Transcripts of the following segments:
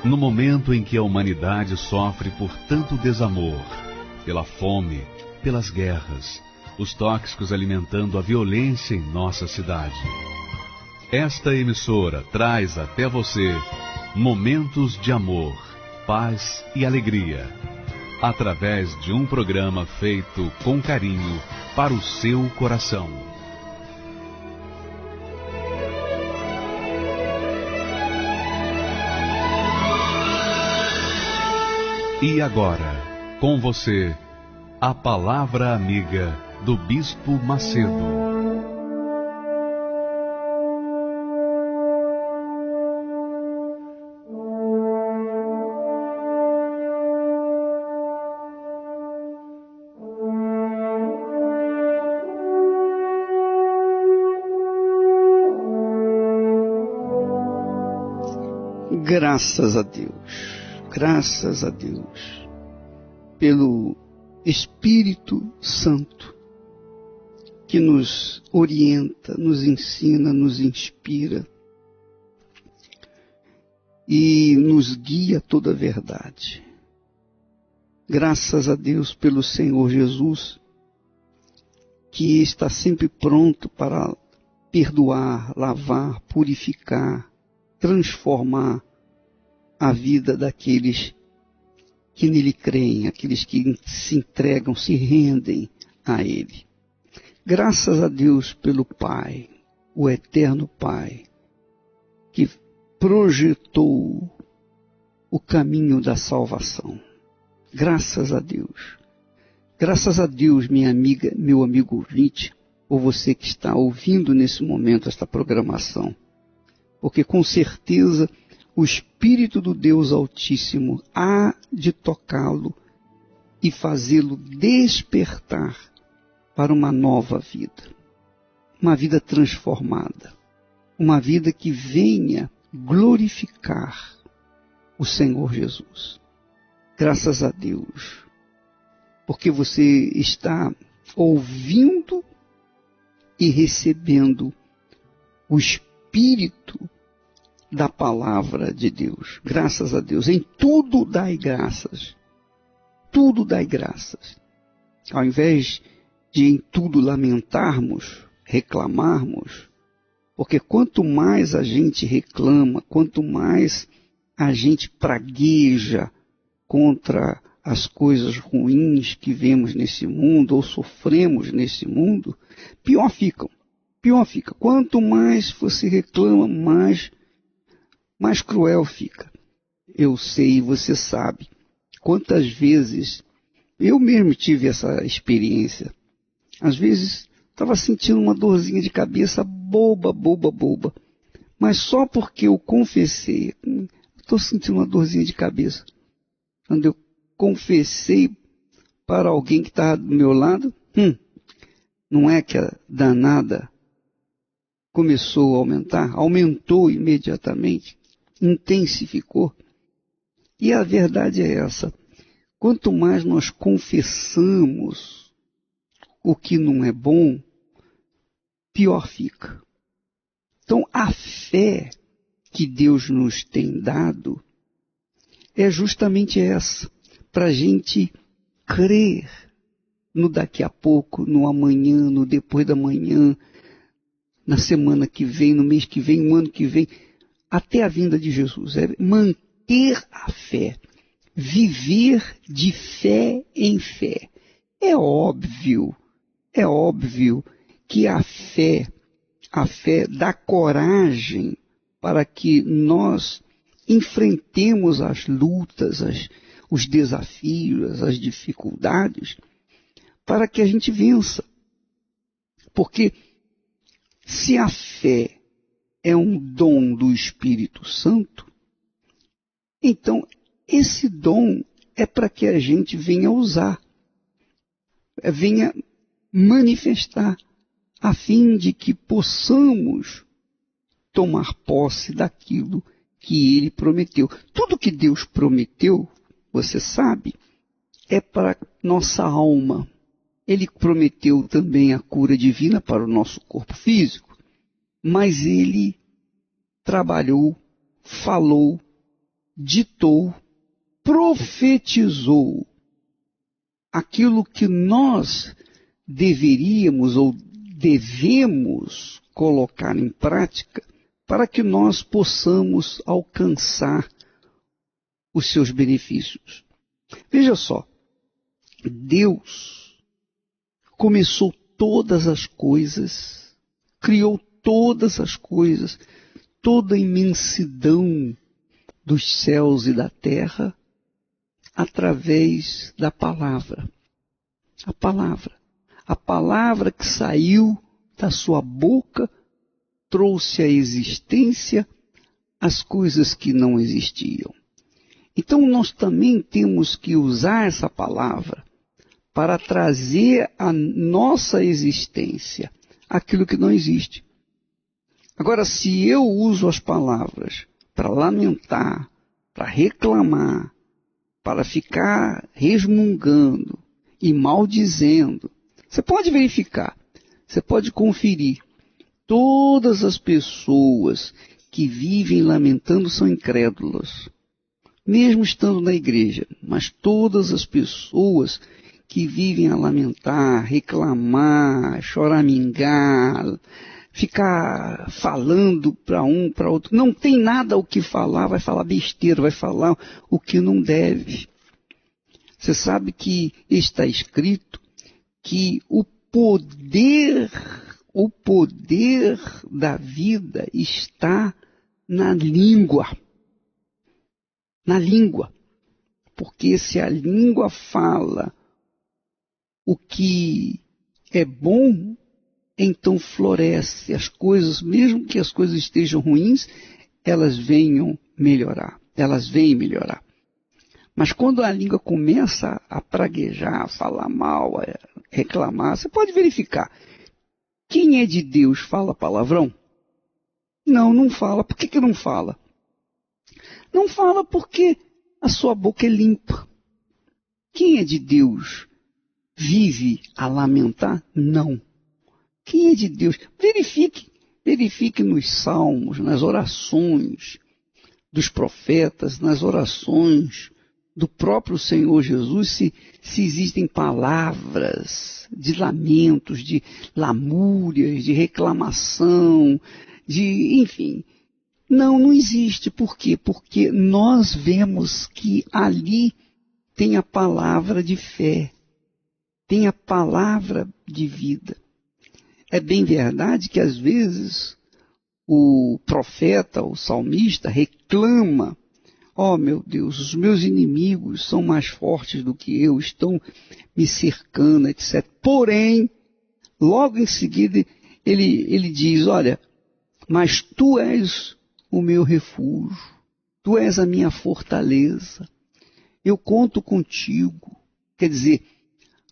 No momento em que a humanidade sofre por tanto desamor, pela fome, pelas guerras, os tóxicos alimentando a violência em nossa cidade. Esta emissora traz até você momentos de amor, paz e alegria, através de um programa feito com carinho para o seu coração. E agora, com você, a Palavra Amiga do Bispo Macedo. Graças a Deus, pelo Espírito Santo, que nos orienta, nos ensina, nos inspira e nos guia a toda a verdade. Graças a Deus pelo Senhor Jesus, que está sempre pronto para perdoar, lavar, purificar, transformar a vida daqueles que nele creem, aqueles que se entregam, se rendem a Ele. Graças a Deus pelo Pai, o Eterno Pai, que projetou o caminho da salvação. Graças a Deus. Graças a Deus, minha amiga, meu amigo ouvinte, ou você que está ouvindo nesse momento esta programação, porque com certeza o Espírito do Deus Altíssimo há de tocá-lo e fazê-lo despertar para uma nova vida. Uma vida transformada. Uma vida que venha glorificar o Senhor Jesus. Graças a Deus. Porque você está ouvindo e recebendo o Espírito da palavra de Deus. Graças a Deus. Em tudo dai graças. Tudo dai graças. Ao invés de em tudo lamentarmos, reclamarmos, porque quanto mais a gente reclama, quanto mais a gente pragueja contra as coisas ruins que vemos nesse mundo ou sofremos nesse mundo, pior ficam. Pior fica. Quanto mais você reclama, mais cruel fica. Eu sei, você sabe, quantas vezes eu mesmo tive essa experiência. Às vezes estava sentindo uma dorzinha de cabeça boba, mas só porque eu confessei, estou sentindo uma dorzinha de cabeça. Quando eu confessei para alguém que estava do meu lado, não é que a danada começou a aumentar, aumentou imediatamente, intensificou. E a verdade é essa: quanto mais nós confessamos o que não é bom, pior fica. Então a fé que Deus nos tem dado é justamente essa, para a gente crer no daqui a pouco, no amanhã, no depois da manhã, na semana que vem, no mês que vem, no ano que vem, até a vinda de Jesus. É manter a fé, viver de fé em fé. É óbvio que a fé dá coragem para que nós enfrentemos as lutas, os desafios, as dificuldades, para que a gente vença. Porque se a fé é um dom do Espírito Santo, então esse dom é para que a gente venha usar, venha manifestar, a fim de que possamos tomar posse daquilo que Ele prometeu. Tudo que Deus prometeu, você sabe, é para nossa alma. Ele prometeu também a cura divina para o nosso corpo físico, mas Ele trabalhou, falou ditou, profetizou aquilo que nós deveríamos ou devemos colocar em prática para que nós possamos alcançar os seus benefícios. Veja só, Deus começou todas as coisas, criou todas as coisas, toda a imensidão dos céus e da terra, através da palavra. A palavra que saiu da sua boca trouxe à existência as coisas que não existiam. Então nós também temos que usar essa palavra para trazer à nossa existência aquilo que não existe. Agora, se eu uso as palavras para lamentar, para reclamar, para ficar resmungando e maldizendo, você pode verificar, você pode conferir. Todas as pessoas que vivem lamentando são incrédulas, mesmo estando na igreja. Mas todas as pessoas que vivem a lamentar, reclamar, choramingar, ficar falando para um, para outro, não tem nada o que falar, vai falar besteira, vai falar o que não deve. Você sabe que está escrito que o poder da vida está na língua. Na língua. Porque se a língua fala o que é bom, então floresce as coisas, mesmo que as coisas estejam ruins, elas venham melhorar. Elas vêm melhorar. Mas quando a língua começa a praguejar, a falar mal, a reclamar, você pode verificar. Quem é de Deus fala palavrão? Não, não fala. Por que não fala? Não fala porque a sua boca é limpa. Quem é de Deus vive a lamentar? Não. Quem é de Deus? Verifique nos salmos, nas orações dos profetas, nas orações do próprio Senhor Jesus, se existem palavras de lamentos, de lamúrias, de reclamação, enfim. Não existe. Por quê? Porque nós vemos que ali tem a palavra de fé, tem a palavra de vida. É bem verdade que às vezes o profeta, o salmista, reclama: oh, meu Deus, os meus inimigos são mais fortes do que eu, estão me cercando, etc. Porém, logo em seguida, ele diz: olha, mas tu és o meu refúgio, tu és a minha fortaleza, eu conto contigo. Quer dizer,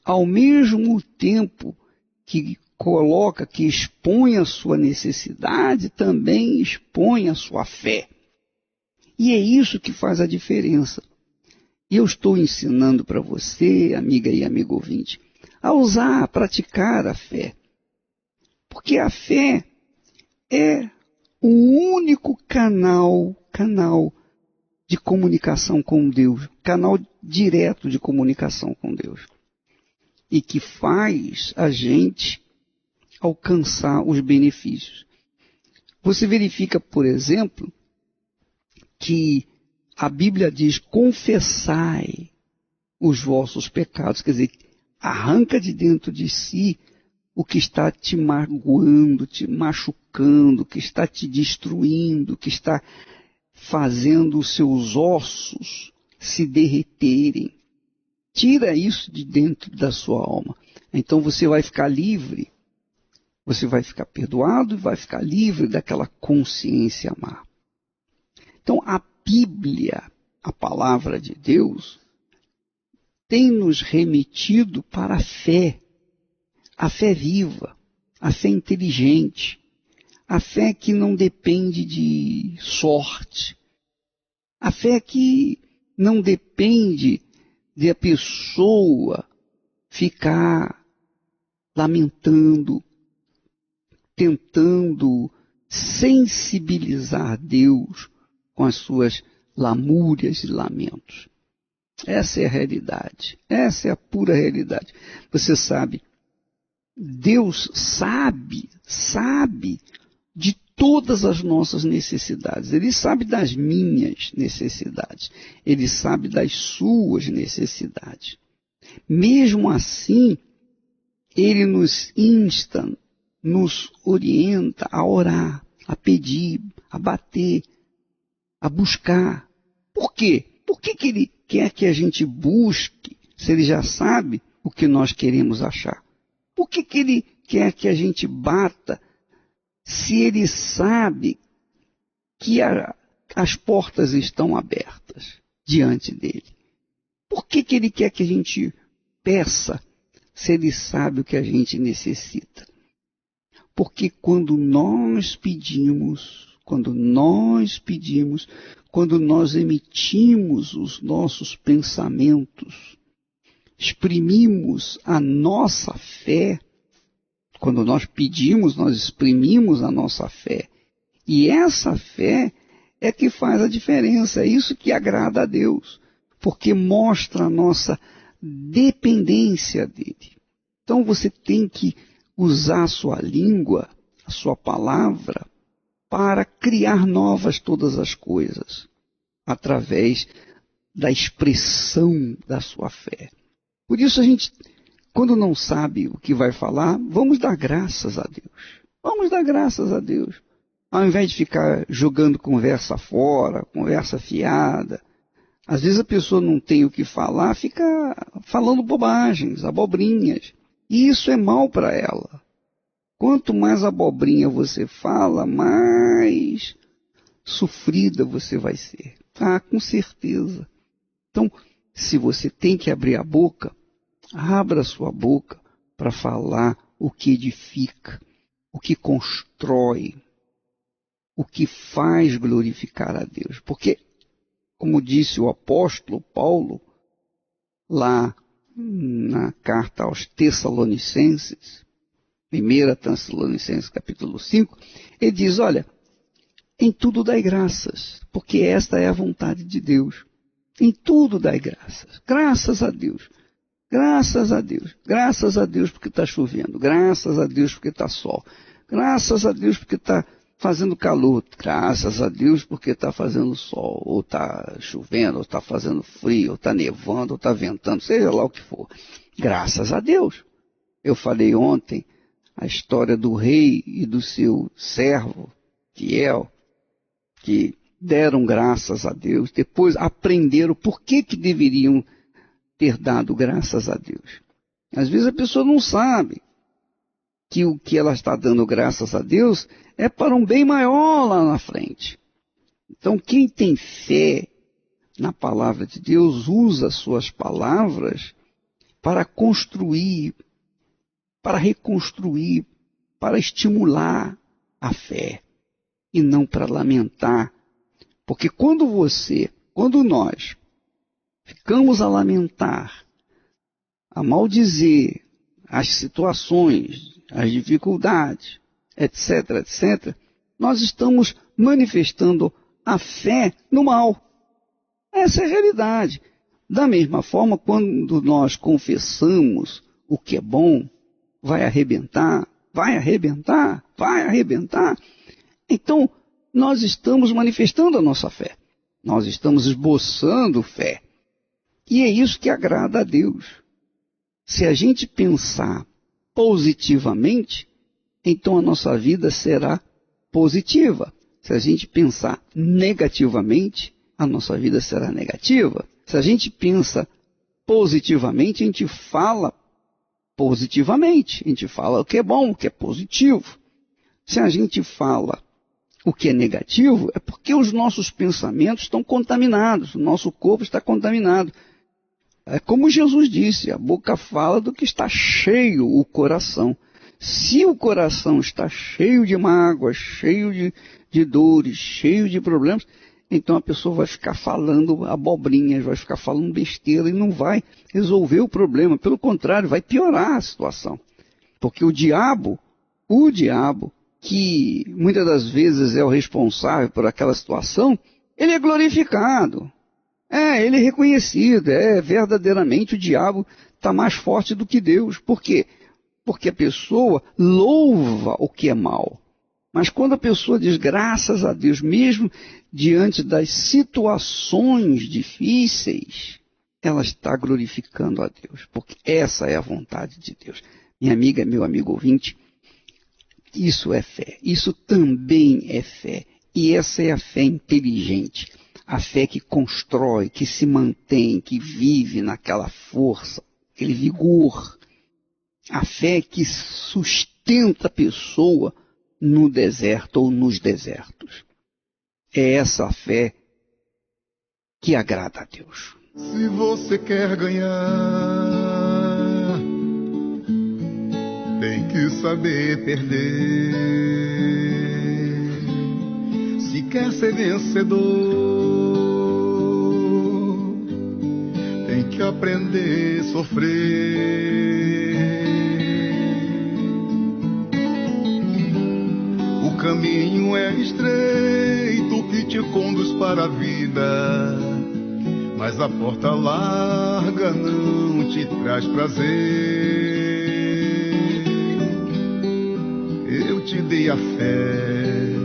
ao mesmo tempo que coloca, que expõe a sua necessidade, também expõe a sua fé. E é isso que faz a diferença. E eu estou ensinando para você, amiga e amigo ouvinte, a usar, a praticar a fé. Porque a fé é o único canal de comunicação com Deus, canal direto de comunicação com Deus. E que faz a gente alcançar os benefícios. Você verifica, por exemplo, que a Bíblia diz: confessai os vossos pecados, quer dizer, arranca de dentro de si o que está te magoando, te machucando, que está te destruindo, que está fazendo os seus ossos se derreterem. Tira isso de dentro da sua alma. Então você vai ficar livre, você vai ficar perdoado e vai ficar livre daquela consciência má. Então, a Bíblia, a palavra de Deus, tem nos remetido para a fé viva, a fé inteligente, a fé que não depende de sorte, a fé que não depende de a pessoa ficar lamentando, tentando sensibilizar Deus com as suas lamúrias e lamentos. Essa é a realidade. Essa é a pura realidade. Você sabe, Deus sabe de todas as nossas necessidades. Ele sabe das minhas necessidades. Ele sabe das suas necessidades. Mesmo assim, Ele nos insta, nos orienta a orar, a pedir, a bater, a buscar. Por quê? Por que Ele quer que a gente busque, se Ele já sabe o que nós queremos achar? Por que Ele quer que a gente bata, se Ele sabe que as portas estão abertas diante dEle? Por que Ele quer que a gente peça, se Ele sabe o que a gente necessita? Porque quando nós pedimos, quando nós emitimos os nossos pensamentos, exprimimos a nossa fé, quando nós pedimos, nós exprimimos a nossa fé. E essa fé é que faz a diferença, é isso que agrada a Deus, porque mostra a nossa dependência dEle. Então você tem que usar a sua língua, a sua palavra, para criar novas todas as coisas, através da expressão da sua fé. Por isso a gente, quando não sabe o que vai falar, vamos dar graças a Deus. Vamos dar graças a Deus. Ao invés de ficar jogando conversa fora, conversa fiada. Às vezes a pessoa não tem o que falar, fica falando bobagens, abobrinhas. E isso é mal para ela. Quanto mais abobrinha você fala, mais sofrida você vai ser. Ah, com certeza. Então, se você tem que abrir a boca, abra a sua boca para falar o que edifica, o que constrói, o que faz glorificar a Deus. Porque, como disse o apóstolo Paulo, lá na carta aos Tessalonicenses, 1 Tessalonicenses capítulo 5, ele diz, olha, em tudo dai graças, porque esta é a vontade de Deus. Em tudo dai graças. Graças a Deus. Graças a Deus. Graças a Deus porque está chovendo. Graças a Deus porque está sol. Graças a Deus porque está fazendo calor. Graças a Deus porque está fazendo sol. Ou está chovendo, ou está fazendo frio, ou está nevando, ou está ventando, seja lá o que for. Graças a Deus. Eu falei ontem a história do rei e do seu servo fiel, que deram graças a Deus, depois aprenderam por que deveriam ter dado graças a Deus. Às vezes a pessoa não sabe que o que ela está dando graças a Deus é para um bem maior lá na frente. Então quem tem fé na palavra de Deus usa suas palavras para construir, para reconstruir, para estimular a fé e não para lamentar. Porque quando nós ficamos a lamentar, a maldizer as situações, as dificuldades, etc., nós estamos manifestando a fé no mal. Essa é a realidade. Da mesma forma, quando nós confessamos o que é bom, vai arrebentar, vai arrebentar, vai arrebentar. Então, nós estamos manifestando a nossa fé. Nós estamos esboçando fé. E é isso que agrada a Deus. Se a gente pensar positivamente, então a nossa vida será positiva. Se a gente pensar negativamente, a nossa vida será negativa. Se a gente pensa positivamente, a gente fala positivamente. A gente fala o que é bom, o que é positivo. Se a gente fala o que é negativo, é porque os nossos pensamentos estão contaminados, o nosso corpo está contaminado. É como Jesus disse, a boca fala do que está cheio o coração. Se o coração está cheio de mágoas, cheio de dores, cheio de problemas, então a pessoa vai ficar falando abobrinhas, vai ficar falando besteira e não vai resolver o problema. Pelo contrário, vai piorar a situação. Porque o diabo, que muitas das vezes é o responsável por aquela situação, ele é glorificado. Ele é reconhecido. Verdadeiramente o diabo está mais forte do que Deus. Por quê? Porque a pessoa louva o que é mal. Mas quando a pessoa diz graças a Deus, mesmo diante das situações difíceis, ela está glorificando a Deus, porque essa é a vontade de Deus. Minha amiga, meu amigo ouvinte, isso é fé, isso também é fé. E essa é a fé inteligente, a fé que constrói, que se mantém, que vive naquela força, aquele vigor. A fé que sustenta a pessoa no deserto ou nos desertos. É essa a fé que agrada a Deus. Se você quer ganhar, tem que saber perder. Se quer ser vencedor, tem que aprender a sofrer. O caminho é estreito que te conduz para a vida, mas a porta larga não te traz prazer. Eu te dei a fé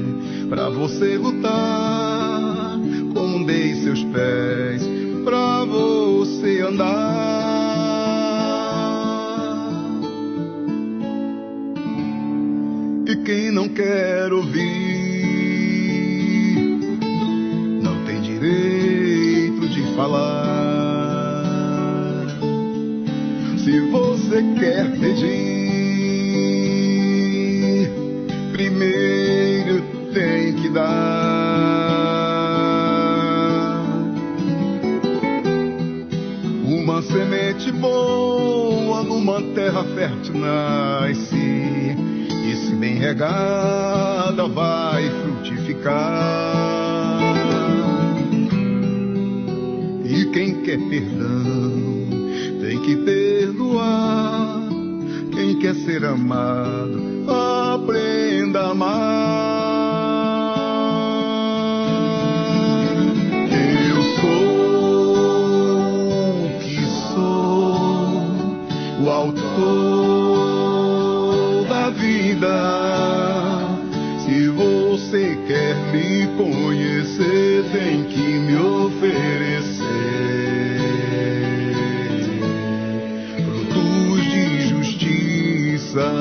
pra você lutar, como dei seus pés pra você andar. E quem não quer ouvir não tem direito de falar. Se você quer pedir, primeiro tem que dar. Uma semente boa numa terra fértil nasce, e se bem regada vai frutificar. E quem quer perdão tem que perdoar. Quem quer ser amado, aprenda a amar. Eu sou o que sou, o autor da vida. Se você quer me conhecer, tem que me oferecer frutos de justiça.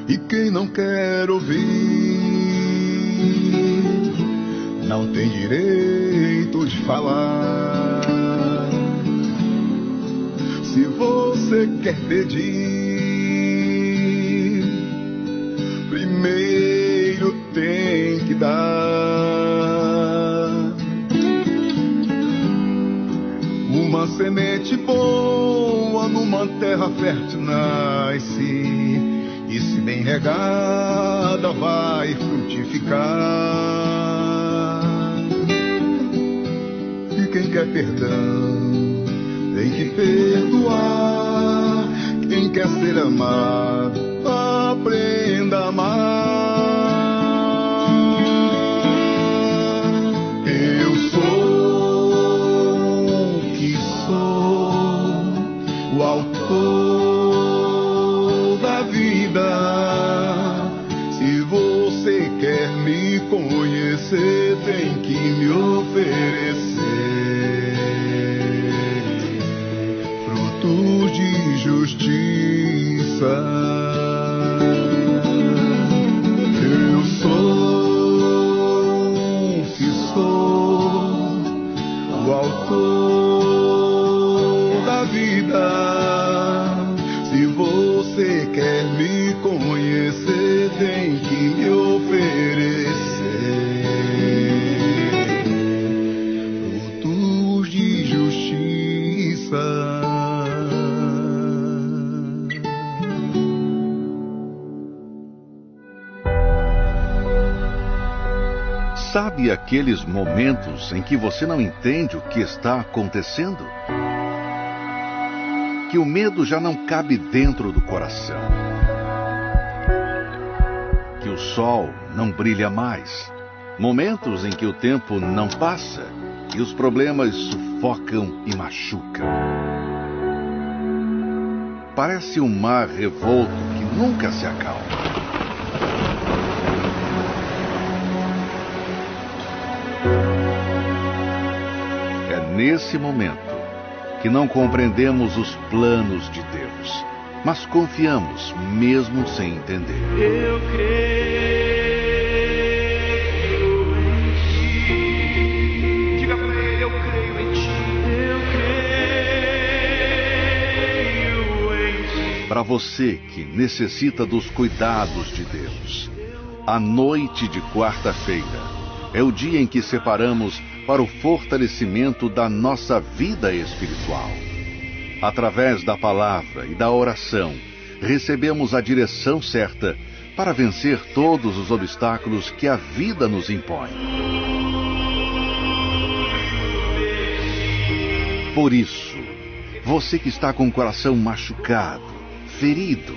E quem não quer ouvir não tem direito de falar. Se você quer pedir, primeiro tem que dar. Uma semente boa numa terra fértil nasce, e se bem regada vai frutificar. E quem quer perdão tem que perdoar. Quem quer ser amado, aprenda a amar. Eu sou o que sou, o autor da vida. Se você quer me conhecer, tem que me oferecer frutos de justiça. Eu sou o que sou, o autor da vida. Se você quer me conhecer, tem que me oferecer frutos de justiça. Sabe aqueles momentos em que você não entende o que está acontecendo? Que o medo já não cabe dentro do coração. Que o sol não brilha mais. Momentos em que o tempo não passa e os problemas sufocam e machucam. Parece um mar revolto que nunca se acalma. É nesse momento que não compreendemos os planos de Deus, mas confiamos mesmo sem entender. Eu creio em ti. Diga pra ele, eu creio em ti. Eu creio em ti. Para você que necessita dos cuidados de Deus, a noite de quarta-feira é o dia em que separamos para o fortalecimento da nossa vida espiritual. Através da palavra e da oração, recebemos a direção certa para vencer todos os obstáculos que a vida nos impõe. Por isso, você que está com o coração machucado, ferido,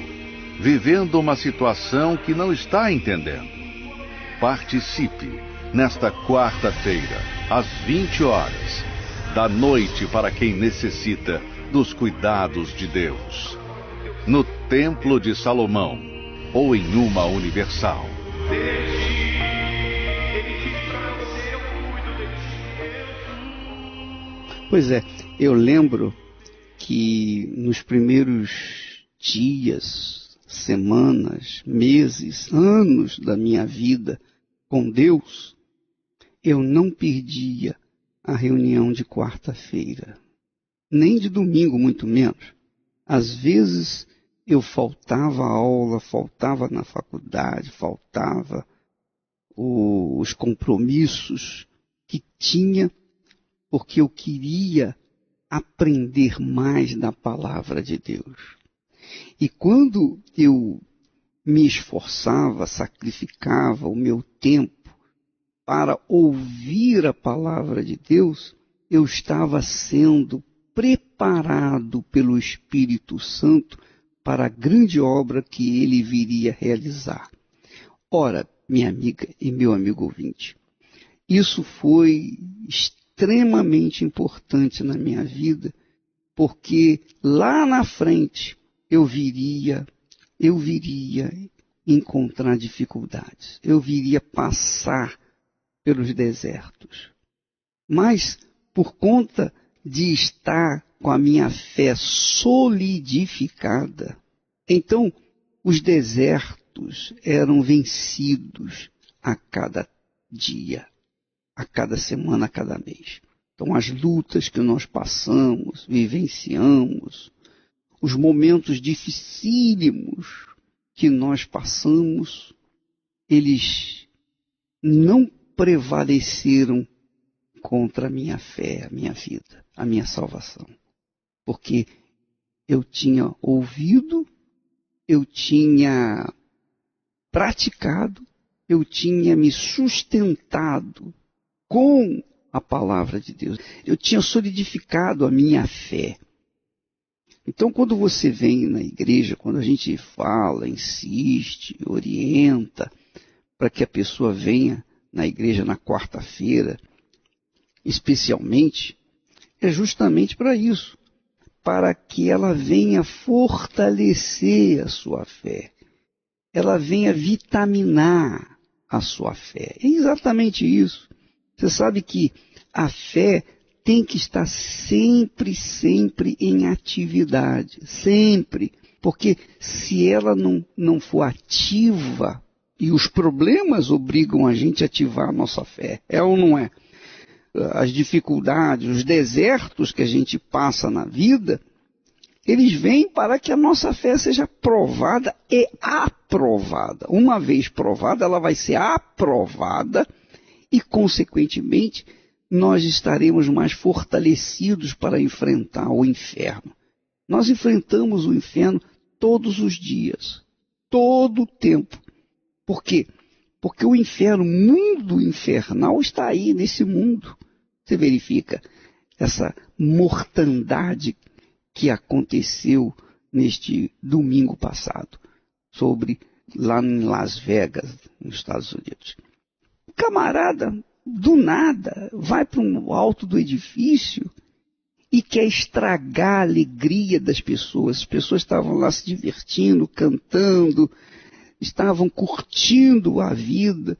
vivendo uma situação que não está entendendo, participe nesta quarta-feira, às 20 horas, da noite para quem necessita dos cuidados de Deus, no Templo de Salomão ou em uma Universal. Pois é, eu lembro que nos primeiros dias, semanas, meses, anos da minha vida com Deus, eu não perdia a reunião de quarta-feira, nem de domingo, muito menos. Às vezes eu faltava a aula, faltava na faculdade, faltava os compromissos que tinha, porque eu queria aprender mais da palavra de Deus. E quando eu me esforçava, sacrificava o meu tempo para ouvir a palavra de Deus, eu estava sendo preparado pelo Espírito Santo para a grande obra que ele viria realizar. Ora, minha amiga e meu amigo ouvinte, isso foi extremamente importante na minha vida, porque lá na frente eu viria encontrar dificuldades, eu viria passar pelos desertos. Mas, por conta de estar com a minha fé solidificada, então os desertos eram vencidos a cada dia, a cada semana, a cada mês. Então as lutas que nós passamos, vivenciamos, os momentos dificílimos que nós passamos, eles não prevaleceram contra a minha fé, a minha vida, a minha salvação. Porque eu tinha ouvido, eu tinha praticado, eu tinha me sustentado com a palavra de Deus. Eu tinha solidificado a minha fé. Então, quando você vem na igreja, quando a gente fala, insiste, orienta, para que a pessoa venha na igreja na quarta-feira, especialmente, é justamente para isso, para que ela venha fortalecer a sua fé, ela venha vitaminar a sua fé. É exatamente isso. Você sabe que a fé tem que estar sempre em atividade, sempre, porque se ela não for ativa, e os problemas obrigam a gente a ativar a nossa fé, é ou não é? As dificuldades, os desertos que a gente passa na vida, eles vêm para que a nossa fé seja provada e aprovada. Uma vez provada, ela vai ser aprovada e, consequentemente, nós estaremos mais fortalecidos para enfrentar o inferno. Nós enfrentamos o inferno todos os dias, todo o tempo. Por quê? Porque o inferno, o mundo infernal está aí nesse mundo. Você verifica essa mortandade que aconteceu neste domingo passado, lá em Las Vegas, nos Estados Unidos. O camarada, do nada, vai para o alto do edifício e quer estragar a alegria das pessoas. As pessoas estavam lá se divertindo, cantando, estavam curtindo a vida,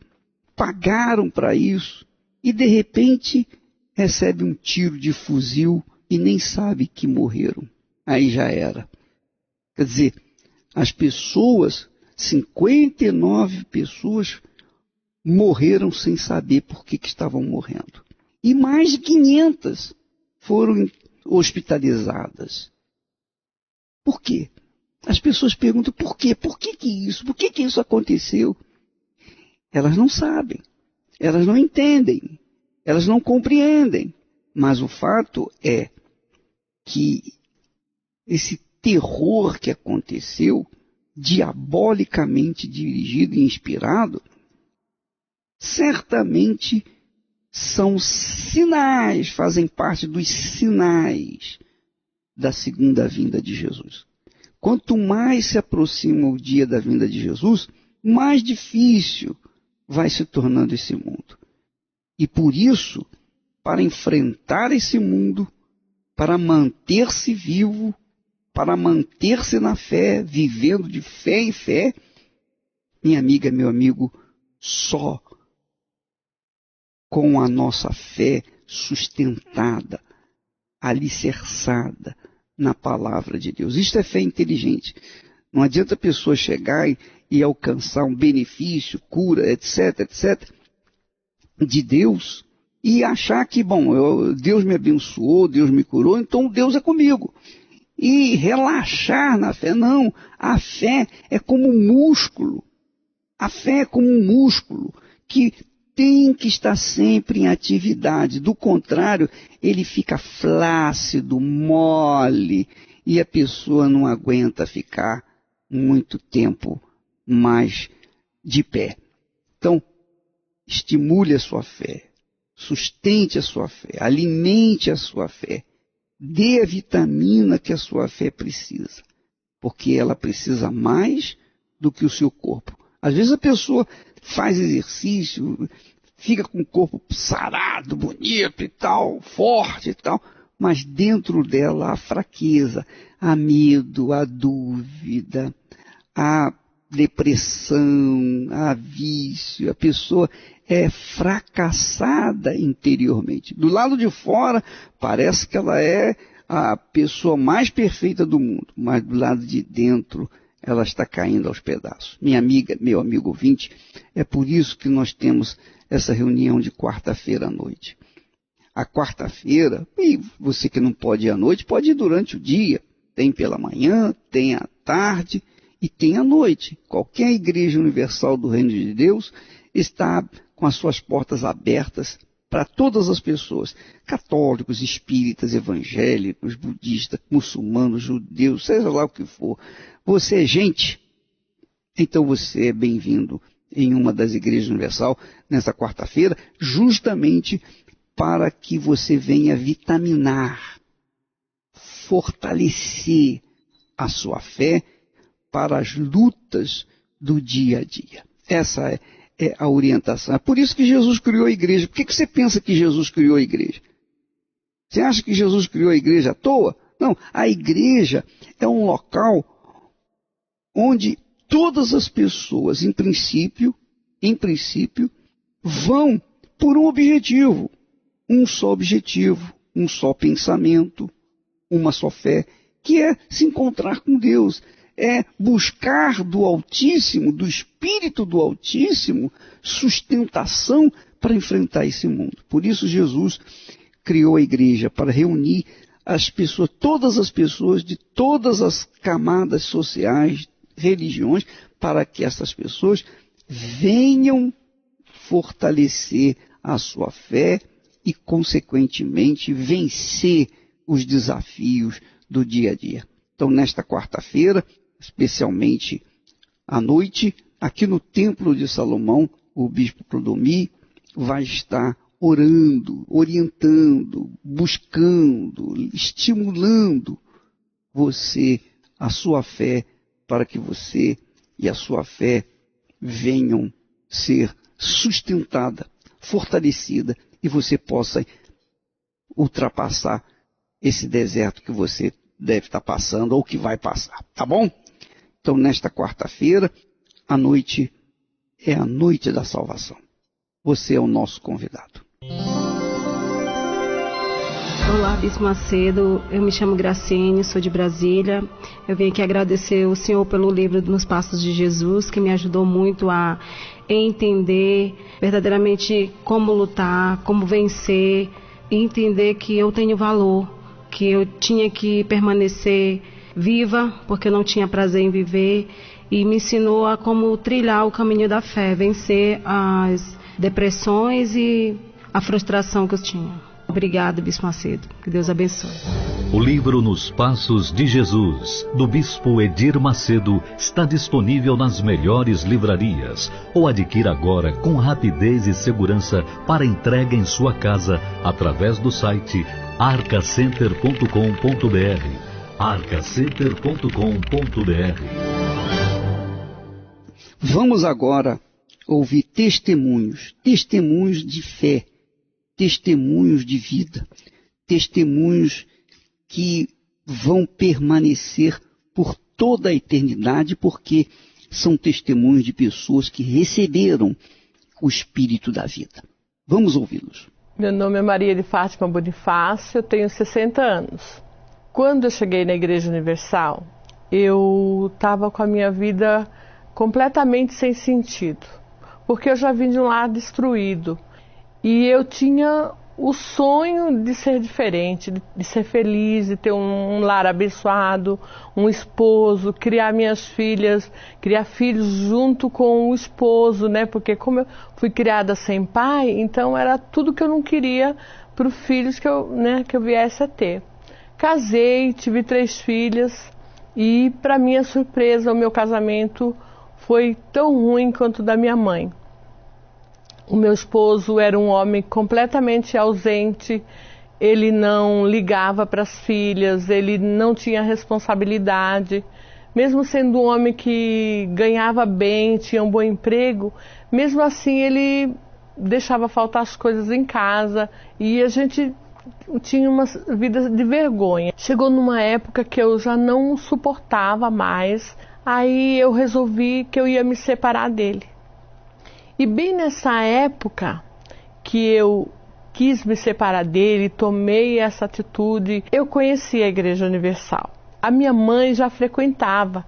pagaram para isso, e de repente recebe um tiro de fuzil e nem sabe que morreram. Aí já era. Quer dizer, as pessoas, 59 pessoas, morreram sem saber por que estavam morrendo. E mais de 500 foram hospitalizadas. Por quê? As pessoas perguntam por quê? Por que isso? Por que isso aconteceu? Elas não sabem, elas não entendem, elas não compreendem. Mas o fato é que esse terror que aconteceu, diabolicamente dirigido e inspirado, certamente são sinais, fazem parte dos sinais da segunda vinda de Jesus. Quanto mais se aproxima o dia da vinda de Jesus, mais difícil vai se tornando esse mundo. E por isso, para enfrentar esse mundo, para manter-se vivo, para manter-se na fé, vivendo de fé em fé, minha amiga, meu amigo, só com a nossa fé sustentada, alicerçada na palavra de Deus. Isto é fé inteligente. Não adianta a pessoa chegar e alcançar um benefício, cura, etc., de Deus, e achar que, Deus me abençoou, Deus me curou, então Deus é comigo. E relaxar na fé. Não, a fé é como um músculo. A fé é como um músculo que tem que estar sempre em atividade. Do contrário, ele fica flácido, mole, e a pessoa não aguenta ficar muito tempo mais de pé. Então, estimule a sua fé, sustente a sua fé, alimente a sua fé, dê a vitamina que a sua fé precisa, porque ela precisa mais do que o seu corpo. Às vezes a pessoa faz exercício, fica com o corpo sarado, bonito e tal, forte e tal, mas dentro dela há fraqueza, há medo, há dúvida, há depressão, há vício, a pessoa é fracassada interiormente. Do lado de fora, parece que ela é a pessoa mais perfeita do mundo, mas do lado de dentro, ela está caindo aos pedaços. Minha amiga, meu amigo ouvinte, é por isso que nós temos essa reunião de quarta-feira à noite. A quarta-feira, e você que não pode ir à noite, pode ir durante o dia. Tem pela manhã, tem à tarde e tem à noite. Qualquer igreja universal do Reino de Deus está com as suas portas abertas para todas as pessoas. Católicos, espíritas, evangélicos, budistas, muçulmanos, judeus, seja lá o que for. Você é gente, então você é bem-vindo em uma das igrejas universal nessa quarta-feira, justamente para que você venha vitaminar, fortalecer a sua fé para as lutas do dia a dia. Essa é a orientação. É por isso que Jesus criou a igreja. Por que você pensa que Jesus criou a igreja? Você acha que Jesus criou a igreja à toa? Não, a igreja é um local onde todas as pessoas, em princípio, vão por um objetivo. Um só objetivo, um só pensamento, uma só fé, que é se encontrar com Deus. É buscar do Altíssimo, do Espírito do Altíssimo, sustentação para enfrentar esse mundo. Por isso Jesus criou a igreja, para reunir as pessoas, todas as pessoas de todas as camadas sociais, religiões, para que essas pessoas venham fortalecer a sua fé e, consequentemente, vencer os desafios do dia a dia. Então, nesta quarta-feira, especialmente à noite, aqui no Templo de Salomão, o bispo Clodomir vai estar orando, orientando, buscando, estimulando você, a sua fé, para que você e a sua fé venham ser sustentada, fortalecida, e você possa ultrapassar esse deserto que você deve estar passando ou que vai passar, tá bom? Então, nesta quarta-feira, a noite é a noite da salvação. Você é o nosso convidado. Olá, Bispo Macedo, eu me chamo Graciene, sou de Brasília. Eu vim aqui agradecer o senhor pelo livro Nos Passos de Jesus, que me ajudou muito a entender verdadeiramente como lutar, como vencer, e entender que eu tenho valor, que eu tinha que permanecer viva, porque eu não tinha prazer em viver, e me ensinou a como trilhar o caminho da fé, vencer as depressões e a frustração que eu tinha. Obrigada, Bispo Macedo. Que Deus abençoe. O livro Nos Passos de Jesus, do Bispo Edir Macedo, está disponível nas melhores livrarias, ou adquira agora com rapidez e segurança para entrega em sua casa através do site arcacenter.com.br. arcacenter.com.br. Vamos agora ouvir testemunhos de fé, testemunhos de vida, testemunhos que vão permanecer por toda a eternidade, porque são testemunhos de pessoas que receberam o Espírito da vida. Vamos ouvi-los. Meu nome é Maria de Fátima Bonifácio, eu tenho 60 anos. Quando eu cheguei na Igreja Universal, eu estava com a minha vida completamente sem sentido, porque eu já vim de um lar destruído. E eu tinha o sonho de ser diferente, de ser feliz, de ter um lar abençoado, um esposo, criar minhas filhas, criar filhos junto com o esposo, né? Porque como eu fui criada sem pai, então era tudo que eu não queria para os filhos que eu viesse a ter. Casei, tive 3 filhas e, para minha surpresa, o meu casamento foi tão ruim quanto o da minha mãe. O meu esposo era um homem completamente ausente, ele não ligava para as filhas, ele não tinha responsabilidade. Mesmo sendo um homem que ganhava bem, tinha um bom emprego, mesmo assim ele deixava faltar as coisas em casa e a gente tinha uma vida de vergonha. Chegou numa época que eu já não suportava mais, aí eu resolvi que eu ia me separar dele. E bem nessa época que eu quis me separar dele, tomei essa atitude, eu conheci a Igreja Universal. A minha mãe já frequentava.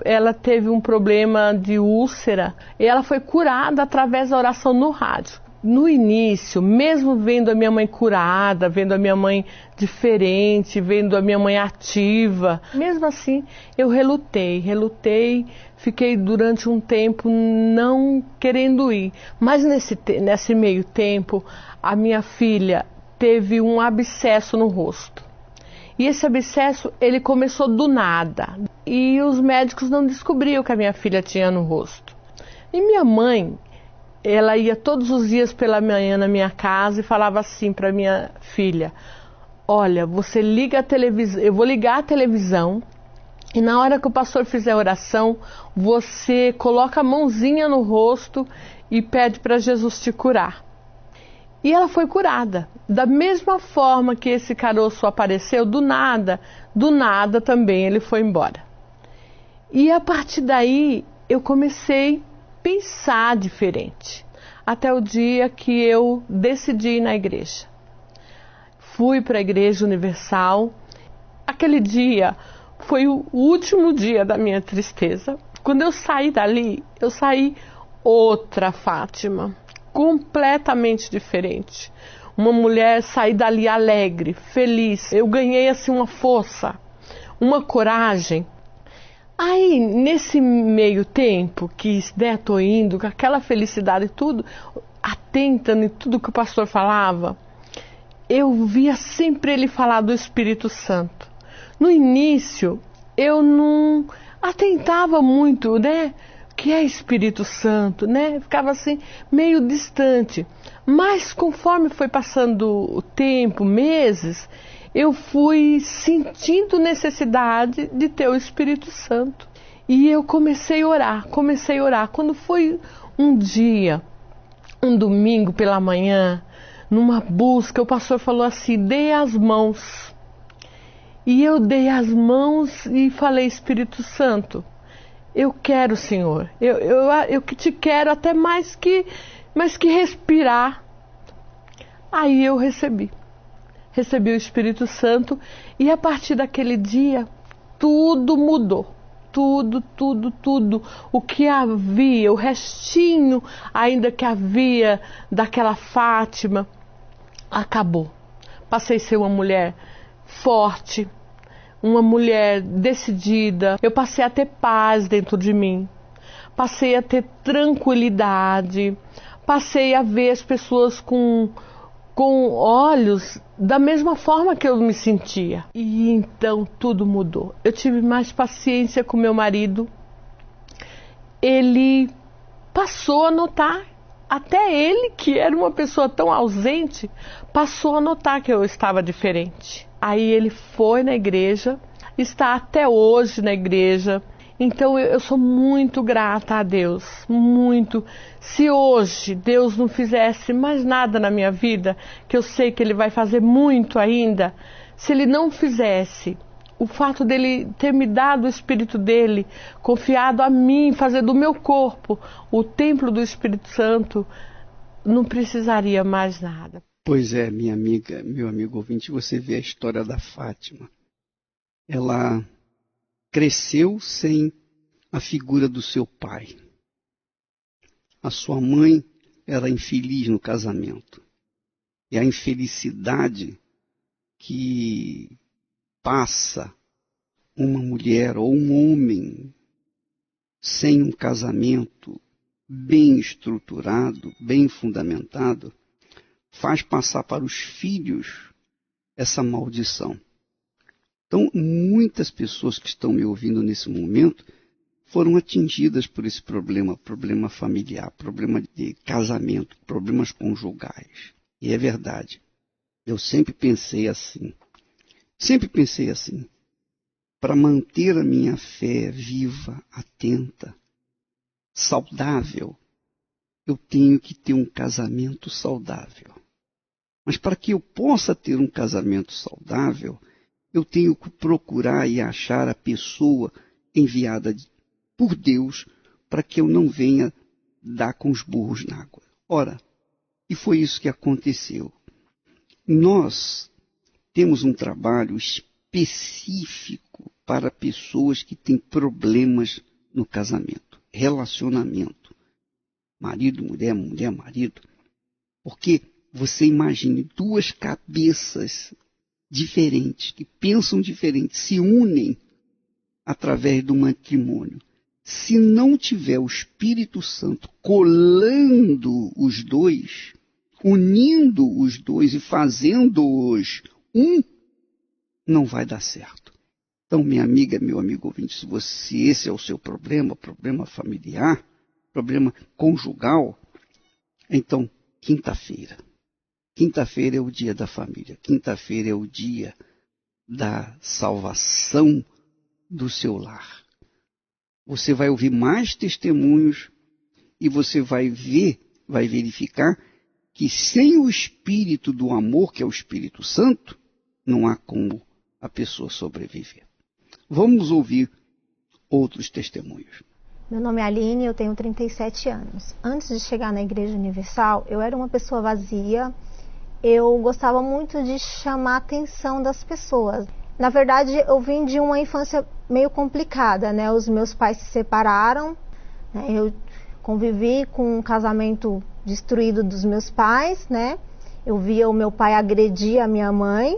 Ela teve um problema de úlcera e ela foi curada através da oração no rádio. No início, mesmo vendo a minha mãe curada, vendo a minha mãe diferente, vendo a minha mãe ativa, mesmo assim eu relutei, fiquei durante um tempo não querendo ir. Mas nesse meio tempo, a minha filha teve um abscesso no rosto. E esse abscesso, ele começou do nada. E os médicos não descobriam o que a minha filha tinha no rosto. E minha mãe, ela ia todos os dias pela manhã na minha casa e falava assim para minha filha: olha, você liga a televisão, eu vou ligar a televisão e na hora que o pastor fizer a oração, você coloca a mãozinha no rosto e pede para Jesus te curar. E ela foi curada. Da mesma forma que esse caroço apareceu, do nada também ele foi embora. E a partir daí eu comecei a pensar diferente, até o dia que eu decidi ir na igreja. Fui para a Igreja Universal. Aquele dia foi o último dia da minha tristeza. Quando eu saí dali, eu saí outra Fátima, completamente diferente. Uma mulher, saí dali alegre, feliz. Eu ganhei assim uma força, uma coragem. Aí, nesse meio tempo que estou indo, com aquela felicidade e tudo, atenta em tudo que o pastor falava, eu via sempre ele falar do Espírito Santo. No início, eu não atentava muito, né? que é Espírito Santo, né? Ficava assim, meio distante. Mas conforme foi passando o tempo, meses, eu fui sentindo necessidade de ter o Espírito Santo. E eu comecei a orar. Quando foi um dia, um domingo pela manhã, numa busca, o pastor falou assim, dê as mãos. E eu dei as mãos e falei, Espírito Santo, eu quero, Senhor, eu que te quero até mais que respirar. Aí eu recebi o Espírito Santo e a partir daquele dia tudo mudou. Tudo. O que havia, o restinho ainda que havia daquela Fátima, acabou. Passei a ser uma mulher forte, uma mulher decidida. Eu passei a ter paz dentro de mim. Passei a ter tranquilidade. Passei a ver as pessoas com olhos da mesma forma que eu me sentia. E então tudo mudou. Eu tive mais paciência com meu marido. Ele passou a notar, até ele, que era uma pessoa tão ausente, passou a notar que eu estava diferente. Aí ele foi na igreja, está até hoje na igreja. Então eu sou muito grata a Deus, muito. Se hoje Deus não fizesse mais nada na minha vida, que eu sei que Ele vai fazer muito ainda, se Ele não fizesse, o fato dele ter me dado o Espírito dele, confiado a mim, fazer do meu corpo o templo do Espírito Santo, não precisaria mais nada. Pois é, minha amiga, meu amigo ouvinte, você vê a história da Fátima. Ela cresceu sem a figura do seu pai. A sua mãe era infeliz no casamento. E a infelicidade que passa uma mulher ou um homem sem um casamento bem estruturado, bem fundamentado, faz passar para os filhos essa maldição. Então, muitas pessoas que estão me ouvindo nesse momento foram atingidas por esse problema familiar, problema de casamento, problemas conjugais. E é verdade. Eu sempre pensei assim. Para manter a minha fé viva, atenta, saudável, eu tenho que ter um casamento saudável. Mas para que eu possa ter um casamento saudável, eu tenho que procurar e achar a pessoa enviada por Deus para que eu não venha dar com os burros na água. Ora, e foi isso que aconteceu. Nós temos um trabalho específico para pessoas que têm problemas no casamento, relacionamento, marido, mulher, mulher, marido. Porque você imagine duas cabeças diferentes, que pensam diferente, se unem através do matrimônio. Se não tiver o Espírito Santo colando os dois, unindo os dois e fazendo-os um, não vai dar certo. Então, minha amiga, meu amigo ouvinte, se esse é o seu problema familiar, problema conjugal, então, quinta-feira é o dia da família. Quinta-feira é o dia da salvação do seu lar. Você vai ouvir mais testemunhos e você vai verificar que sem o Espírito do amor, que é o Espírito Santo, não há como a pessoa sobreviver. Vamos ouvir outros testemunhos. Meu nome é Aline, eu tenho 37 anos. Antes de chegar na Igreja Universal, eu era uma pessoa vazia. Eu gostava muito de chamar a atenção das pessoas. Na verdade, eu vim de uma infância meio complicada, né? Os meus pais se separaram, né? Eu convivi com um casamento destruído dos meus pais, né? Eu via o meu pai agredir a minha mãe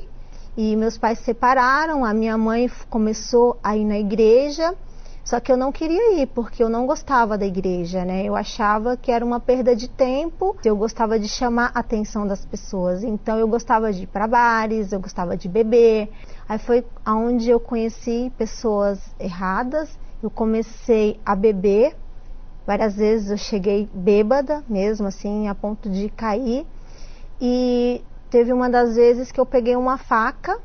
e meus pais se separaram. A minha mãe começou a ir na igreja, só que eu não queria ir porque eu não gostava da igreja, né? Eu achava que era uma perda de tempo. Eu gostava de chamar a atenção das pessoas, então eu gostava de ir para bares, eu gostava de beber. Aí foi onde eu conheci pessoas erradas, eu comecei a beber Várias vezes eu cheguei bêbada mesmo, assim, a ponto de cair. E teve uma das vezes que eu peguei uma faca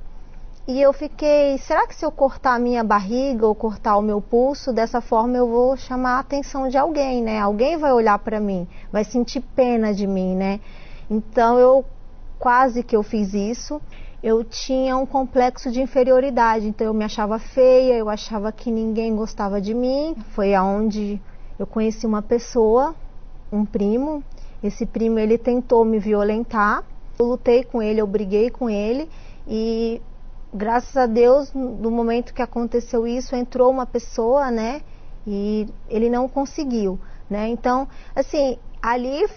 e eu fiquei, será que se eu cortar a minha barriga ou cortar o meu pulso, dessa forma eu vou chamar a atenção de alguém, né? Alguém vai olhar para mim, vai sentir pena de mim, né? Então eu quase que eu fiz isso. Eu tinha um complexo de inferioridade, então eu me achava feia, eu achava que ninguém gostava de mim. Foi aonde eu conheci uma pessoa, um primo. Esse primo, ele tentou me violentar. Eu lutei com ele, eu briguei com ele e graças a Deus, no momento que aconteceu isso, entrou uma pessoa, né? E ele não conseguiu, né? Então, assim, ali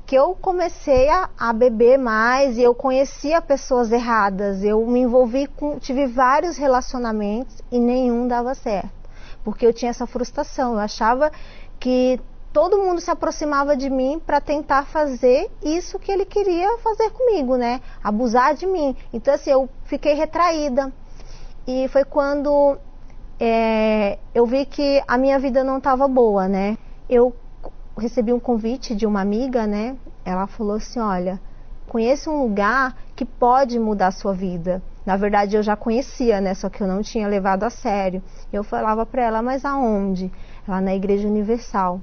que eu comecei a beber mais e eu conhecia pessoas erradas. Eu me envolvi tive vários relacionamentos e nenhum dava certo, porque eu tinha essa frustração. Eu achava que todo mundo se aproximava de mim para tentar fazer isso que ele queria fazer comigo, né? Abusar de mim. Então, assim, eu fiquei retraída. E foi quando eu vi que a minha vida não estava boa, né? Eu recebi um convite de uma amiga, né? Ela falou assim, olha, conheço um lugar que pode mudar a sua vida. Na verdade, eu já conhecia, né? Só que eu não tinha levado a sério. Eu falava para ela, mas aonde? Lá na Igreja Universal.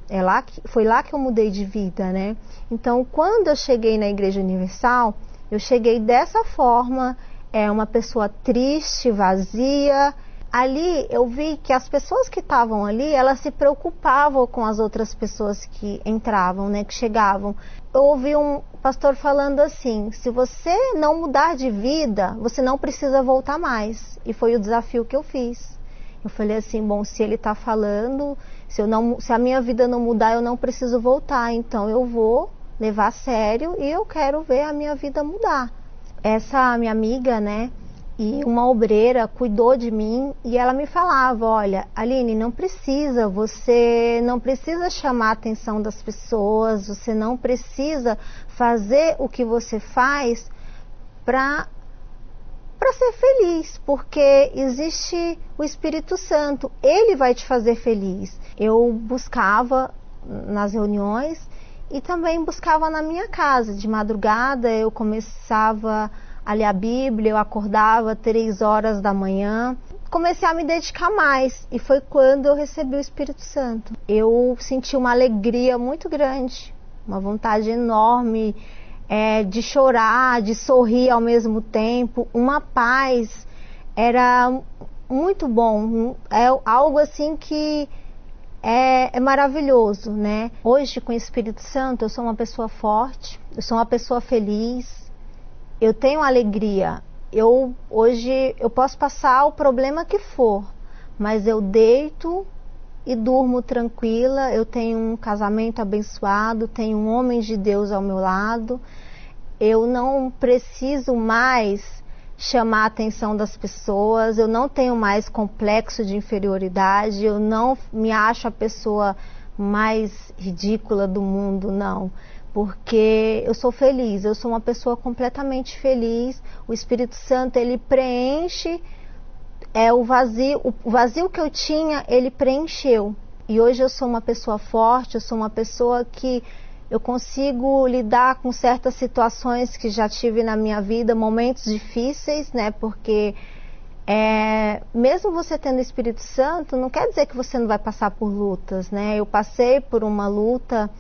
Foi lá que eu mudei de vida, né? Então, quando eu cheguei na Igreja Universal, eu cheguei dessa forma, uma pessoa triste, vazia. Ali eu vi que as pessoas que estavam ali, elas se preocupavam com as outras pessoas que entravam, né, que chegavam. Eu ouvi um pastor falando assim, se você não mudar de vida, você não precisa voltar mais. E foi o desafio que eu fiz. Eu falei assim, bom, se ele está falando, se a minha vida não mudar, eu não preciso voltar. Então eu vou levar a sério e eu quero ver a minha vida mudar. Essa minha amiga, né, e uma obreira cuidou de mim e ela me falava, olha, Aline, você não precisa chamar a atenção das pessoas, você não precisa fazer o que você faz para ser feliz, porque existe o Espírito Santo, ele vai te fazer feliz. Eu buscava nas reuniões e também buscava na minha casa, de madrugada eu começava a ler a Bíblia, eu acordava 3 horas da manhã, comecei a me dedicar mais e foi quando eu recebi o Espírito Santo. Eu senti uma alegria muito grande, uma vontade enorme de chorar, de sorrir ao mesmo tempo, uma paz, era muito bom, é algo assim que é maravilhoso, né? Hoje com o Espírito Santo eu sou uma pessoa forte, eu sou uma pessoa feliz, eu tenho alegria. Hoje eu posso passar o problema que for, mas eu deito e durmo tranquila. Eu tenho um casamento abençoado, tenho um homem de Deus ao meu lado. Eu não preciso mais chamar a atenção das pessoas, eu não tenho mais complexo de inferioridade, eu não me acho a pessoa mais ridícula do mundo, não. Porque eu sou feliz, eu sou uma pessoa completamente feliz. O Espírito Santo, ele preenche o vazio que eu tinha, ele preencheu. E hoje eu sou uma pessoa forte, eu sou uma pessoa que eu consigo lidar com certas situações que já tive na minha vida, momentos difíceis, né? Porque mesmo você tendo o Espírito Santo, não quer dizer que você não vai passar por lutas, né? Eu passei por uma luta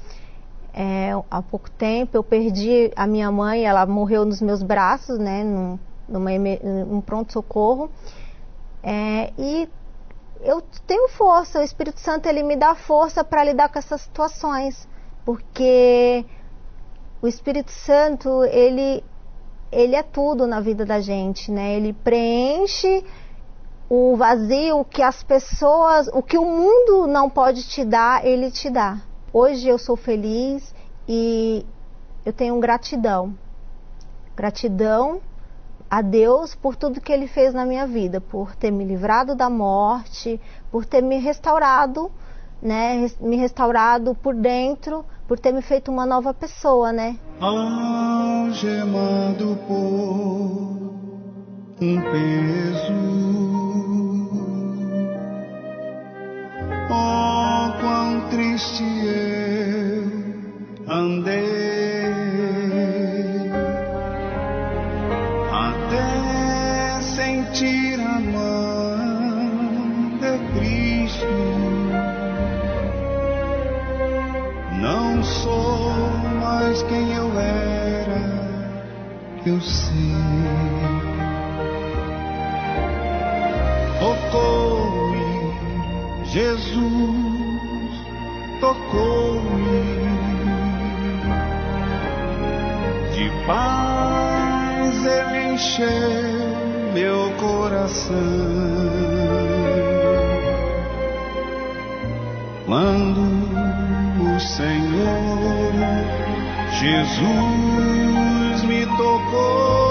há pouco tempo, eu perdi a minha mãe, ela morreu nos meus braços, né, num pronto-socorro, e eu tenho força, o Espírito Santo, ele me dá força para lidar com essas situações, porque o Espírito Santo, ele é tudo na vida da gente, né, ele preenche o vazio que as pessoas, o que o mundo não pode te dar, ele te dá. Hoje eu sou feliz e eu tenho gratidão. Gratidão a Deus por tudo que Ele fez na minha vida, por ter me livrado da morte, por ter me restaurado, né? Me restaurado por dentro, por ter me feito uma nova pessoa, né? Algemado por um peso, oh, quão triste eu andei, até sentir a mão de Cristo. Não sou mais quem eu era, eu sei. Tocou-me, Jesus, tocou-me. De paz Ele encheu meu coração. Quando o Senhor Jesus me tocou,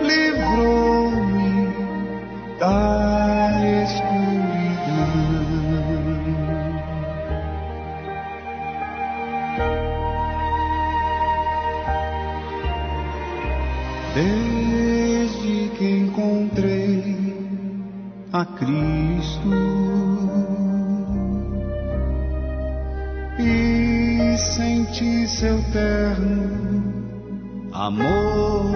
livrou-me da escuridão. Desde que encontrei a Cristo e senti seu terno amor,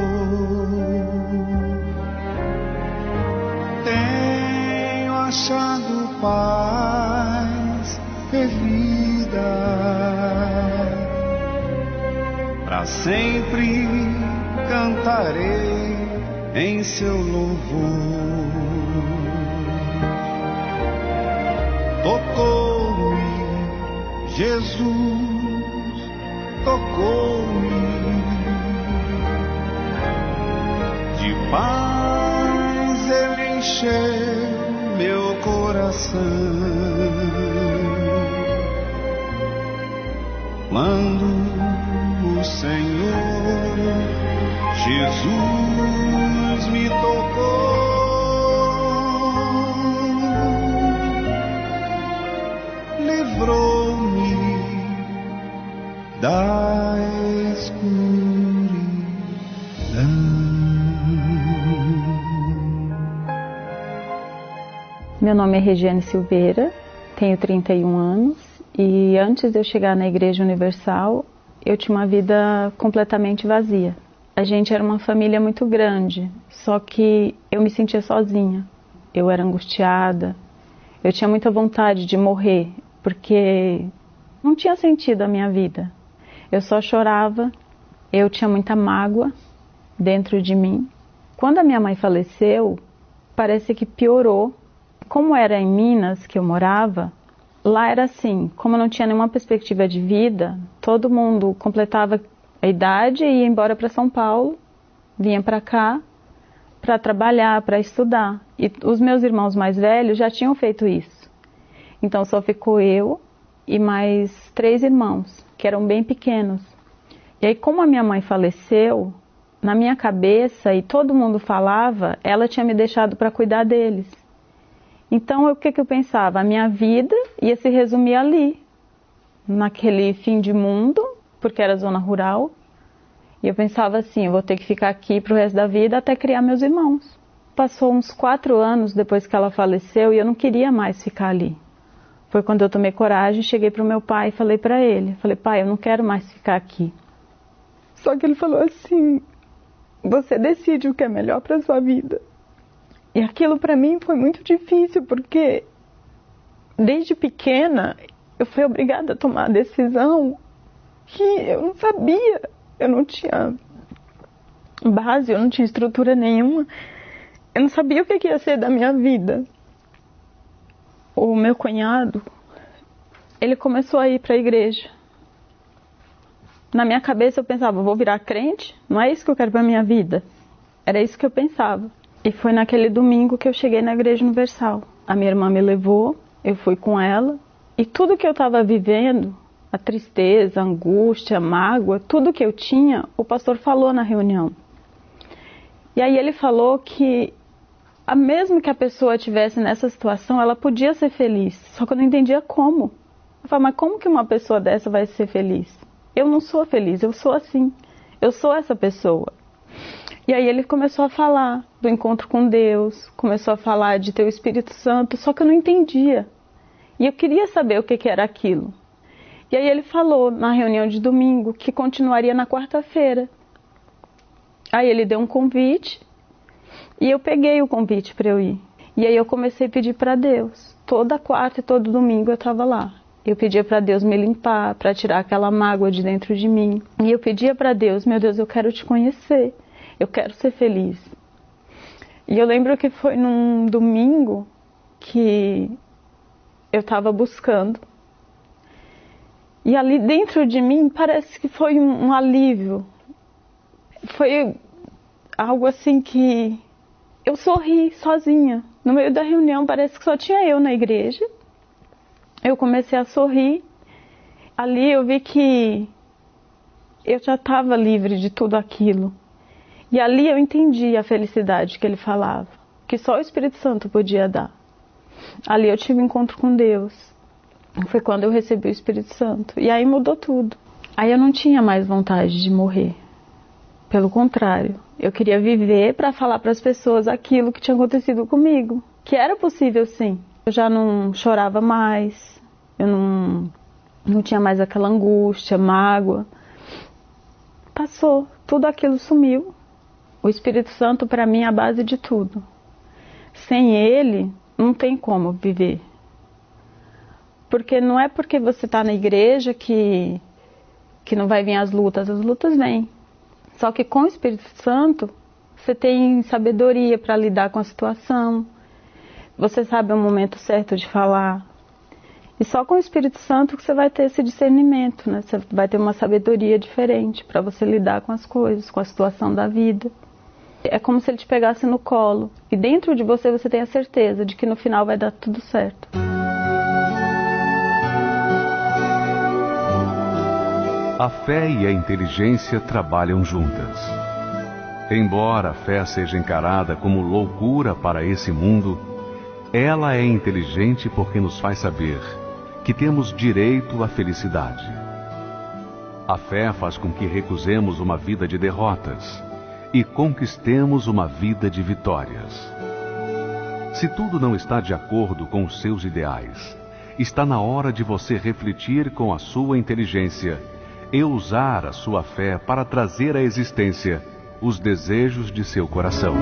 tenho achado paz e vida, pra sempre cantarei em seu louvor. Tocou-me, Jesus, tocou-me. De paz Ele encheu meu coração. Quando o Senhor Jesus me tocou, livrou-me da escuridão. Meu nome é Regiane Silveira, tenho 31 anos e antes de eu chegar na Igreja Universal, eu tinha uma vida completamente vazia. A gente era uma família muito grande, só que eu me sentia sozinha. Eu era angustiada, eu tinha muita vontade de morrer, porque não tinha sentido a minha vida. Eu só chorava, eu tinha muita mágoa dentro de mim. Quando a minha mãe faleceu, parece que piorou. Como era em Minas que eu morava, lá era assim, como eu não tinha nenhuma perspectiva de vida, todo mundo completava a idade e ia embora para São Paulo, vinha para cá para trabalhar, para estudar. E os meus irmãos mais velhos já tinham feito isso. Então só ficou eu e mais 3 irmãos, que eram bem pequenos. E aí, como a minha mãe faleceu, na minha cabeça, e todo mundo falava, ela tinha me deixado para cuidar deles. Então, o que eu pensava? A minha vida ia se resumir ali, naquele fim de mundo, porque era zona rural. E eu pensava assim, eu vou ter que ficar aqui pro resto da vida até criar meus irmãos. Passou uns 4 anos depois que ela faleceu e eu não queria mais ficar ali. Foi quando eu tomei coragem, cheguei pro meu pai e falei para ele. Falei, pai, eu não quero mais ficar aqui. Só que ele falou assim, você decide o que é melhor para sua vida. E aquilo para mim foi muito difícil, porque desde pequena eu fui obrigada a tomar a decisão que eu não sabia, eu não tinha base, eu não tinha estrutura nenhuma, eu não sabia o que ia ser da minha vida. O meu cunhado, ele começou a ir para a igreja. Na minha cabeça eu pensava, vou virar crente? Não é isso que eu quero para minha vida. Era isso que eu pensava. E foi naquele domingo que eu cheguei na Igreja Universal. A minha irmã me levou, eu fui com ela. E tudo que eu estava vivendo, a tristeza, a angústia, a mágoa, tudo que eu tinha, o pastor falou na reunião. E aí ele falou que, mesmo que a pessoa estivesse nessa situação, ela podia ser feliz. Só que eu não entendia como. Eu falei, mas como que uma pessoa dessa vai ser feliz? Eu não sou feliz, eu sou assim. Eu sou essa pessoa. E aí ele começou a falar do encontro com Deus, começou a falar de ter o Espírito Santo, só que eu não entendia. E eu queria saber o que era aquilo. E aí ele falou na reunião de domingo que continuaria na quarta-feira. Aí ele deu um convite e eu peguei o convite para eu ir. E aí eu comecei a pedir para Deus. Toda quarta e todo domingo eu estava lá. Eu pedia para Deus me limpar, para tirar aquela mágoa de dentro de mim. E eu pedia para Deus, meu Deus, eu quero te conhecer. Eu quero ser feliz. E eu lembro que foi num domingo que eu estava buscando. E ali dentro de mim parece que foi um alívio. Foi algo assim que eu sorri sozinha. No meio da reunião parece que só tinha eu na igreja. Eu comecei a sorrir. Ali eu vi que eu já estava livre de tudo aquilo. E ali eu entendi a felicidade que ele falava, que só o Espírito Santo podia dar. Ali eu tive um encontro com Deus. Foi quando eu recebi o Espírito Santo. E aí mudou tudo. Aí eu não tinha mais vontade de morrer. Pelo contrário, eu queria viver para falar para as pessoas aquilo que tinha acontecido comigo. Que era possível sim. Eu já não chorava mais. Eu não tinha mais aquela angústia, mágoa. Passou. Tudo aquilo sumiu. O Espírito Santo para mim é a base de tudo. Sem ele, não tem como viver. Porque não é porque você está na igreja que não vai vir as lutas vêm. Só que com o Espírito Santo, você tem sabedoria para lidar com a situação. Você sabe o momento certo de falar. E só com o Espírito Santo que você vai ter esse discernimento, né? Você vai ter uma sabedoria diferente para você lidar com as coisas, com a situação da vida. É como se ele te pegasse no colo. E dentro de você, você tem a certeza de que no final vai dar tudo certo. A fé e a inteligência trabalham juntas. Embora a fé seja encarada como loucura para esse mundo, ela é inteligente porque nos faz saber que temos direito à felicidade. A fé faz com que recusemos uma vida de derrotas e conquistemos uma vida de vitórias. Se tudo não está de acordo com os seus ideais, está na hora de você refletir com a sua inteligência e usar a sua fé para trazer à existência os desejos de seu coração.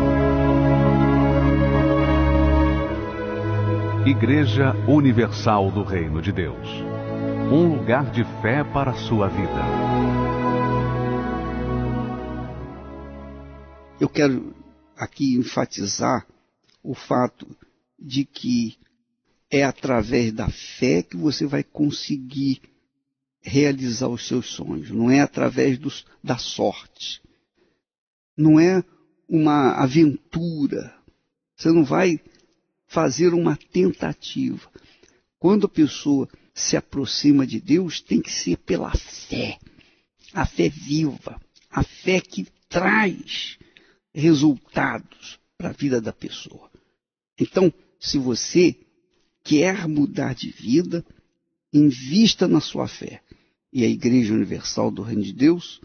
Igreja Universal do Reino de Deus. Um lugar de fé para a sua vida. Eu quero aqui enfatizar o fato de que é através da fé que você vai conseguir realizar os seus sonhos. Não é através da sorte. Não é uma aventura. Você não vai fazer uma tentativa. Quando a pessoa se aproxima de Deus, tem que ser pela fé. A fé viva. A fé que traz resultados para a vida da pessoa. Então, se você quer mudar de vida, invista na sua fé. E a Igreja Universal do Reino de Deus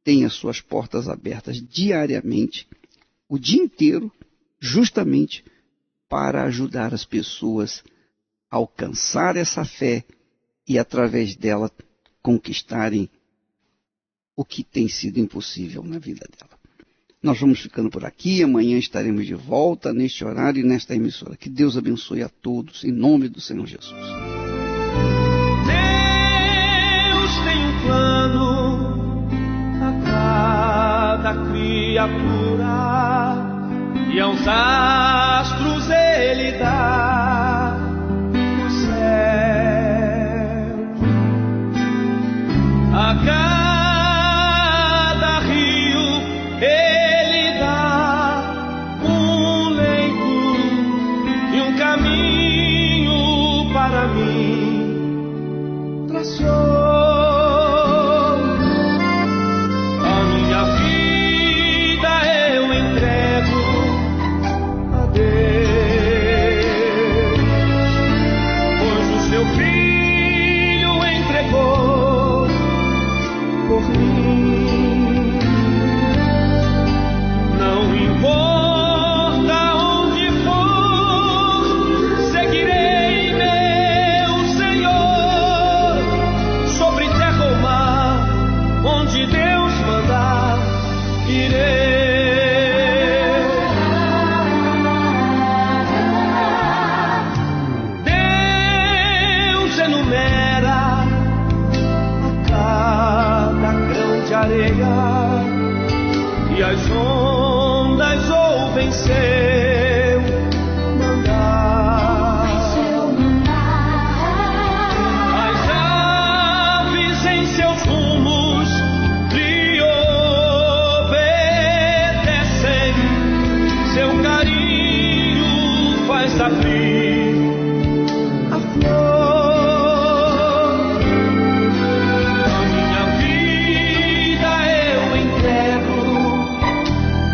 tem as suas portas abertas diariamente, o dia inteiro, justamente para ajudar as pessoas a alcançar essa fé e, através dela, conquistarem o que tem sido impossível na vida dela. Nós vamos ficando por aqui, amanhã estaremos de volta neste horário e nesta emissora. Que Deus abençoe a todos, em nome do Senhor Jesus. Deus tem um plano a cada criatura e aos astros Ele dá o céu. A cada rio Ele dá um leito e um caminho para mim traçou. A minha vida eu entrego a Deus. podes abrir a flor. A minha vida eu entrego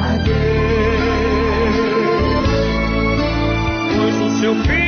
a Deus, pois o seu filho